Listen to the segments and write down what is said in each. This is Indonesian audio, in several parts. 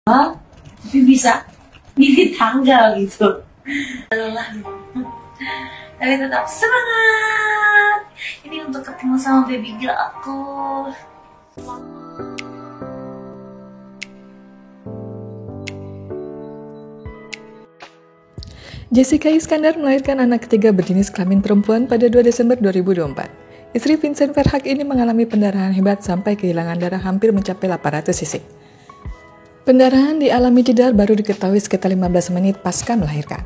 tapi bisa gigit tanggal gitu. Lelah gitu. Tapi tetap semangat. Ini untuk ketemu sama baby girl aku. Jessica Iskandar melahirkan anak ketiga berjenis kelamin perempuan pada 2 Desember 2024. Istri Vincent Verhaeghe ini mengalami pendarahan hebat sampai kehilangan darah hampir mencapai 800 cc. Pendarahan dialami Jedar baru diketahui sekitar 15 menit pasca melahirkan.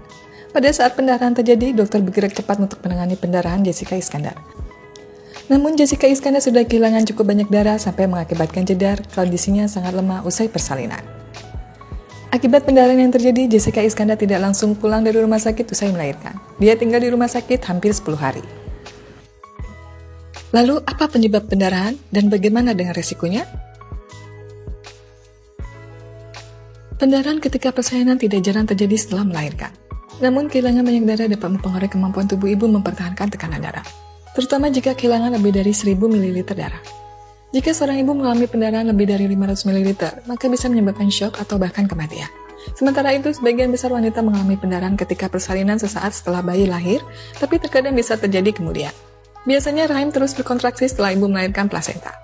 Pada saat pendarahan terjadi, dokter bergerak cepat untuk menangani pendarahan Jessica Iskandar. Namun Jessica Iskandar sudah kehilangan cukup banyak darah sampai mengakibatkan Jedar kondisinya sangat lemah usai persalinan. Akibat pendarahan yang terjadi, Jessica Iskandar tidak langsung pulang dari rumah sakit usai melahirkan. Dia tinggal di rumah sakit hampir 10 hari. Lalu, apa penyebab pendarahan dan bagaimana dengan resikonya? Pendarahan ketika persalinan tidak jarang terjadi setelah melahirkan. Namun, kehilangan banyak darah dapat mempengaruhi kemampuan tubuh ibu mempertahankan tekanan darah, terutama jika kehilangan lebih dari 1000 ml darah. Jika seorang ibu mengalami pendarahan lebih dari 500 ml, maka bisa menyebabkan syok atau bahkan kematian. Sementara itu, sebagian besar wanita mengalami pendarahan ketika persalinan sesaat setelah bayi lahir, tapi terkadang bisa terjadi kemudian. Biasanya rahim terus berkontraksi setelah ibu melahirkan plasenta.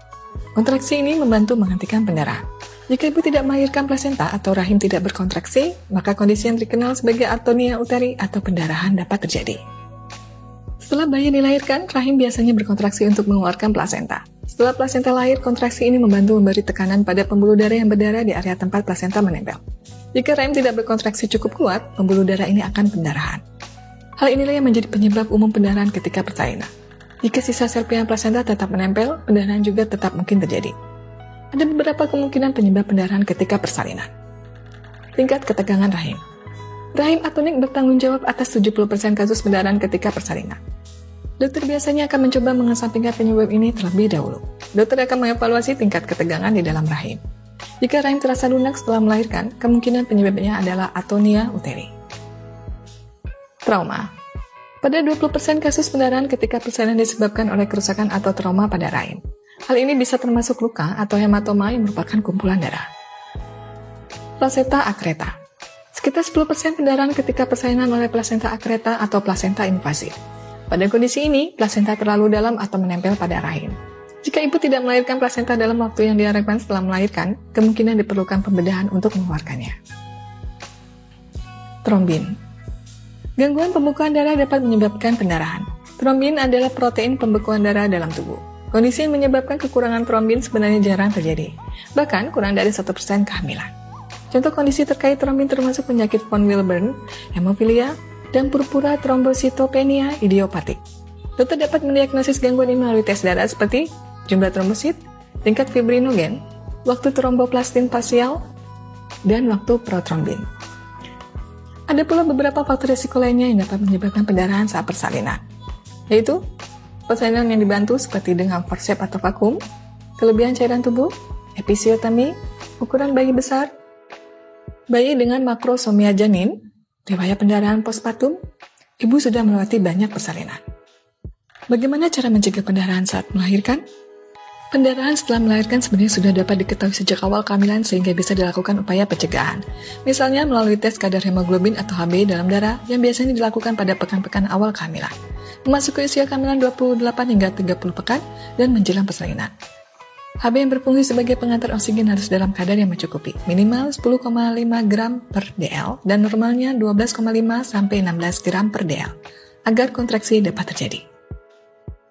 Kontraksi ini membantu menghentikan pendarahan. Jika ibu tidak melahirkan plasenta atau rahim tidak berkontraksi, maka kondisi yang dikenal sebagai atonia uteri atau pendarahan dapat terjadi. Setelah bayi dilahirkan, rahim biasanya berkontraksi untuk mengeluarkan plasenta. Setelah plasenta lahir, kontraksi ini membantu memberi tekanan pada pembuluh darah yang berdarah di area tempat plasenta menempel. Jika rahim tidak berkontraksi cukup kuat, pembuluh darah ini akan pendarahan. Hal inilah yang menjadi penyebab umum pendarahan ketika persalinan. Jika sisa serpihan plasenta tetap menempel, pendarahan juga tetap mungkin terjadi. Ada beberapa kemungkinan penyebab pendarahan ketika persalinan. Tingkat ketegangan rahim. Rahim atonik bertanggung jawab atas 70% kasus pendarahan ketika persalinan. Dokter biasanya akan mencoba mengesampingkan penyebab ini terlebih dahulu. Dokter akan mengevaluasi tingkat ketegangan di dalam rahim. Jika rahim terasa lunak setelah melahirkan, kemungkinan penyebabnya adalah atonia uteri. Trauma. Pada 20% kasus pendarahan ketika persalinan disebabkan oleh kerusakan atau trauma pada rahim. Hal ini bisa termasuk luka atau hematoma yang merupakan kumpulan darah. Plasenta akreta. Sekitar 10% pendarahan ketika persalinan oleh plasenta akreta atau plasenta invasif. Pada kondisi ini, plasenta terlalu dalam atau menempel pada rahim. Jika ibu tidak melahirkan plasenta dalam waktu yang diharapkan setelah melahirkan, kemungkinan diperlukan pembedahan untuk mengeluarkannya. Trombin. Gangguan pembekuan darah dapat menyebabkan pendarahan. Trombin adalah protein pembekuan darah dalam tubuh. Kondisi yang menyebabkan kekurangan trombin sebenarnya jarang terjadi, bahkan kurang dari 1% kehamilan. Contoh kondisi terkait trombin termasuk penyakit von Willebrand, hemofilia, dan purpura trombositopenia idiopatik. Dokter dapat mendiagnosis gangguan ini melalui tes darah seperti jumlah trombosit, tingkat fibrinogen, waktu tromboplastin parsial, dan waktu protrombin. Ada pula beberapa faktor risiko lainnya yang dapat menyebabkan pendarahan saat persalinan, yaitu persalinan yang dibantu seperti dengan forceps atau vakum, kelebihan cairan tubuh, episiotomi, ukuran bayi besar, bayi dengan makrosomia janin, riwayat pendarahan postpartum, ibu sudah melewati banyak persalinan. Bagaimana cara mencegah pendarahan saat melahirkan? Pendarahan setelah melahirkan sebenarnya sudah dapat diketahui sejak awal kehamilan sehingga bisa dilakukan upaya pencegahan. Misalnya melalui tes kadar hemoglobin atau Hb dalam darah yang biasanya dilakukan pada pekan-pekan awal kehamilan, memasuki usia kehamilan 28 hingga 30 pekan, dan menjelang persalinan. Hb yang berfungsi sebagai pengantar oksigen harus dalam kadar yang mencukupi, minimal 10,5 gram per dl dan normalnya 12,5 sampai 16 gram per dl, agar kontraksi dapat terjadi.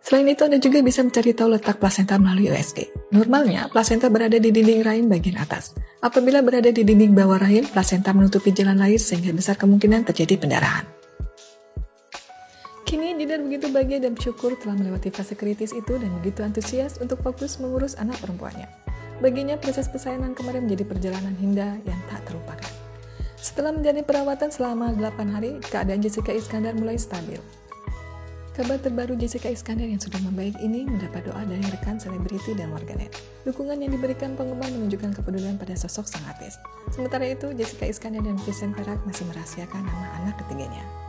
Selain itu, Anda juga bisa mencari tahu letak plasenta melalui USG. Normalnya, plasenta berada di dinding rahim bagian atas. Apabila berada di dinding bawah rahim, plasenta menutupi jalan lahir sehingga besar kemungkinan terjadi pendarahan. Kini, Jedar begitu bahagia dan bersyukur telah melewati fase kritis itu dan begitu antusias untuk fokus mengurus anak perempuannya. Baginya, proses persalinan kemarin menjadi perjalanan indah yang tak terlupakan. Setelah menjalani perawatan selama 8 hari, keadaan Jessica Iskandar mulai stabil. Kabar terbaru Jessica Iskandar yang sudah membaik ini mendapat doa dari rekan selebriti dan warganet. Dukungan yang diberikan penggemar menunjukkan kepedulian pada sosok sang artis. Sementara itu, Jessica Iskandar dan Vincent Verhaeghe masih merahasiakan nama anak ketiganya.